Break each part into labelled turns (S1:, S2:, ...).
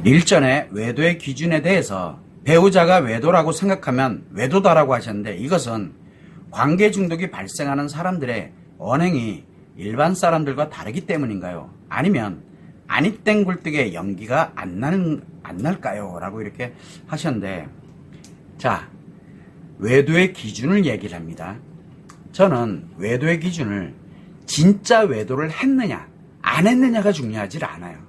S1: 일전에 외도의 기준에 대해서 배우자가 외도라고 생각하면 외도다라고 하셨는데, 이것은 관계 중독이 발생하는 사람들의 언행이 일반 사람들과 다르기 때문인가요? 아니면 아니땡 굴뚝에 연기가 안 날까요? 라고 이렇게 하셨는데, 자, 외도의 기준을 얘기를 합니다. 저는 외도의 기준을 진짜 외도를 했느냐 안 했느냐가 중요하지 않아요.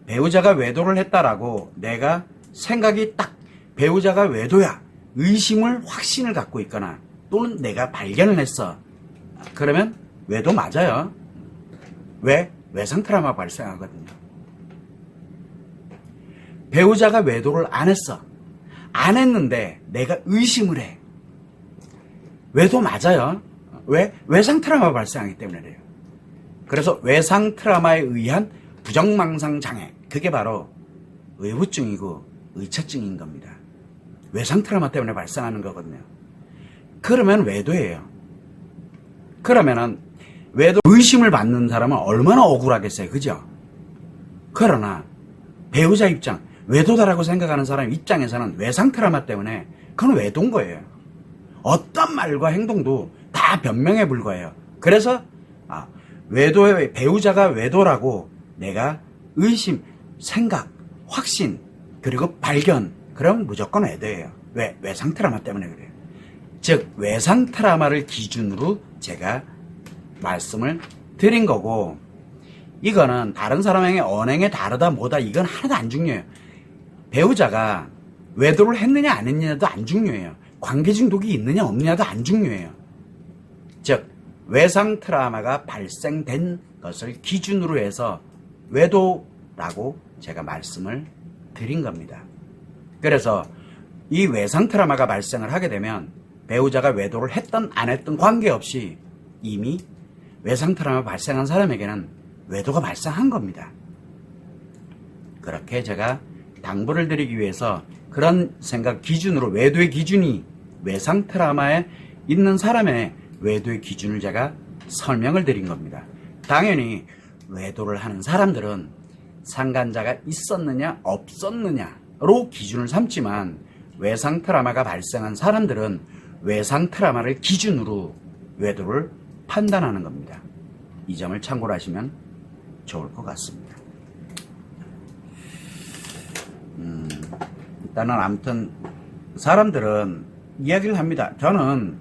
S1: 배우자가 외도를 했다라고 내가 생각이 딱 배우자가 외도야, 의심을 확신을 갖고 있거나 또는 내가 발견을 했어, 그러면 외도 맞아요. 왜? 외상 트라우마 발생하거든요. 배우자가 외도를 안 했어, 안 했는데 내가 의심을 해, 외도 맞아요. 왜? 외상 트라우마 발생하기 때문에 그래요. 그래서 외상 트라우마에 의한 부정망상 장애, 그게 바로 의부증이고 의처증인 겁니다. 외상 트라우마 때문에 발생하는 거거든요. 그러면 외도예요. 그러면은 외도 의심을 받는 사람은 얼마나 억울하겠어요, 그죠? 그러나 배우자 입장, 외도다라고 생각하는 사람 입장에서는 외상 트라우마 때문에 그건 외도인 거예요. 어떤 말과 행동도 다 변명에 불과해요. 그래서 외도의 배우자가 외도라고 내가 의심, 생각, 확신, 그리고 발견, 그럼 무조건 외도예요. 왜? 외상 트라우마 때문에 그래요. 즉 외상 트라우마를 기준으로 제가 말씀을 드린 거고, 이거는 다른 사람의 언행에 다르다 뭐다 이건 하나도 안 중요해요. 배우자가 외도를 했느냐 안 했느냐도 안 중요해요. 관계 중독이 있느냐 없느냐도 안 중요해요. 즉 외상 트라우마가 발생된 것을 기준으로 해서 외도라고 제가 말씀을 드린 겁니다. 그래서 이 외상 트라우마가 발생을 하게 되면 배우자가 외도를 했던 안 했던 관계없이 이미 외상 트라우마 발생한 사람에게는 외도가 발생한 겁니다. 그렇게 제가 당부를 드리기 위해서 그런 생각 기준으로 외도의 기준이 외상 트라우마에 있는 사람의 외도의 기준을 제가 설명을 드린 겁니다. 당연히 외도를 하는 사람들은 상간자가 있었느냐 없었느냐로 기준을 삼지만 외상 트라우마가 발생한 사람들은 외상 트라우마를 기준으로 외도를 판단하는 겁니다. 이 점을 참고로 하시면 좋을 것 같습니다. 일단은 아무튼 사람들은 이야기를 합니다. 저는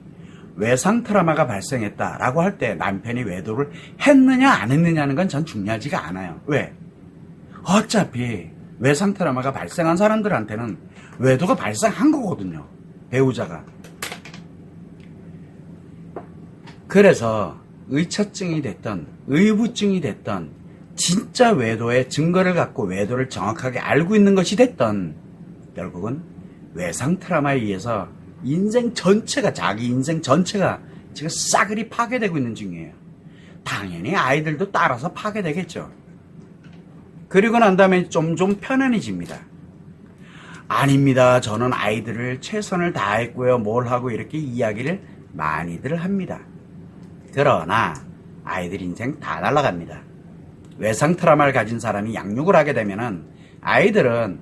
S1: 외상 트라우마가 발생했다라고 할 때 남편이 외도를 했느냐 안 했느냐는 건 전 중요하지가 않아요. 왜? 어차피 외상 트라우마가 발생한 사람들한테는 외도가 발생한 거거든요. 배우자가. 그래서 의처증이 됐던 의부증이 됐던 진짜 외도의 증거를 갖고 외도를 정확하게 알고 있는 것이 됐던 결국은 외상 트라우마에 의해서 인생 전체가, 자기 인생 전체가 지금 싸그리 파괴되고 있는 중이에요. 당연히 아이들도 따라서 파괴되겠죠. 그리고 난 다음에 좀 편안해집니다. 아닙니다. 저는 아이들을 최선을 다했고요. 뭘 하고 이렇게 이야기를 많이들 합니다. 그러나 아이들 인생 다 날아갑니다. 외상 트라우마를 가진 사람이 양육을 하게 되면은 아이들은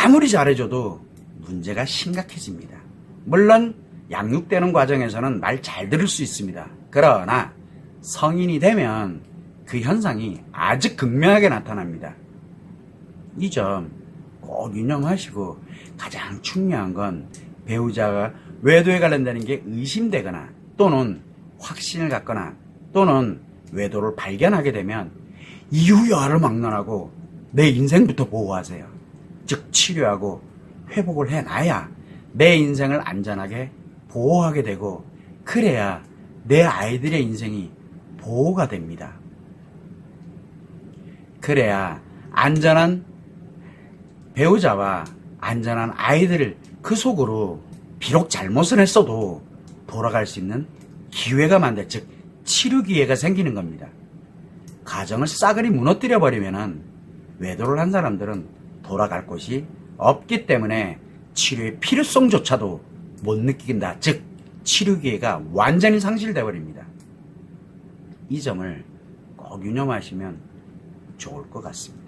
S1: 아무리 잘해줘도 문제가 심각해집니다. 물론 양육되는 과정에서는 말 잘 들을 수 있습니다. 그러나 성인이 되면 그 현상이 아주 극명하게 나타납니다. 이 점 꼭 유념하시고, 가장 중요한 건 배우자가 외도에 관련되는 게 의심되거나 또는 확신을 갖거나 또는 외도를 발견하게 되면 이유야를 막론하고 내 인생부터 보호하세요. 즉 치료하고 회복을 해놔야 내 인생을 안전하게 보호하게 되고, 그래야 내 아이들의 인생이 보호가 됩니다. 그래야 안전한 배우자와 안전한 아이들을 그 속으로 비록 잘못을 했어도 돌아갈 수 있는 기회가 즉 치료 기회가 생기는 겁니다. 가정을 싸그리 무너뜨려 버리면은 외도를 한 사람들은 돌아갈 곳이 없기 때문에 치료의 필요성조차도 못 느낀다. 즉 치료 기회가 완전히 상실돼 버립니다. 이 점을 꼭 유념하시면 좋을 것 같습니다.